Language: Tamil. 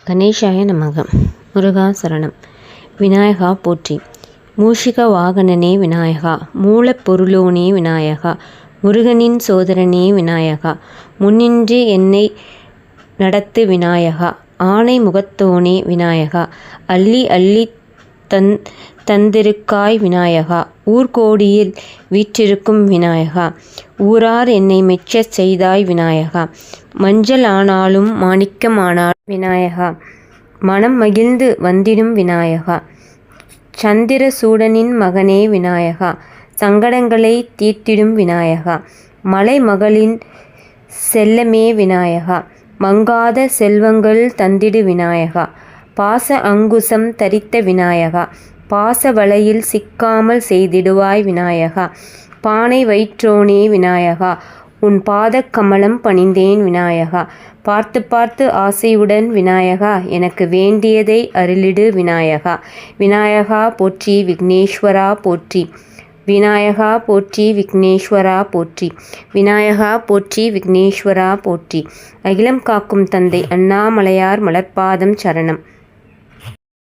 கணேசாய நமக. முருகா சரணம். விநாயகா போற்றி. மூஷிக வாகனனே விநாயகா, மூலப்பொருளோனே விநாயகா, முருகனின் சோதரனே விநாயகா, முன்னின்று என்னை நடத்து விநாயகா, ஆனை முகத்தோனே விநாயகா, அள்ளி அள்ளி தந்திருக்காய் விநாயகா, ஊர்கோடியில் வீற்றிருக்கும் விநாயகா, ஊரார் என்னை மெச்சச் செய்தாய் விநாயகா, மஞ்சள் ஆனாலும் மாணிக்கமானாலும் விநாயகா, மனம் மகிழ்ந்து வந்திடும் விநாயகா, சந்திர சூடனின் மகனே விநாயகா, சங்கடங்களை தீர்த்திடும் விநாயகா, மலைமகளின் செல்லமே விநாயகா, மங்காத செல்வங்கள் தந்திடு விநாயகா, பாச அங்குசம் தரித்த விநாயகா, பாச வலையில் சிக்காமல் செய்திடுவாய் விநாயகா, பானை வயிற்றோனே விநாயகா, உன் பாதக் கமலம் பணிந்தேன் விநாயகா, பார்த்து பார்த்து ஆசையுடன் விநாயகா, எனக்கு வேண்டியதை அருளிடு விநாயகா, விநாயகா போற்றி விக்னேஸ்வரா போற்றி, விநாயகா போற்றி விக்னேஸ்வரா போற்றி, விநாயகா போற்றி விக்னேஸ்வரா போற்றி. அகிலம் காக்கும் தந்தை அண்ணாமலையார் மலர்பாதம் சரணம்.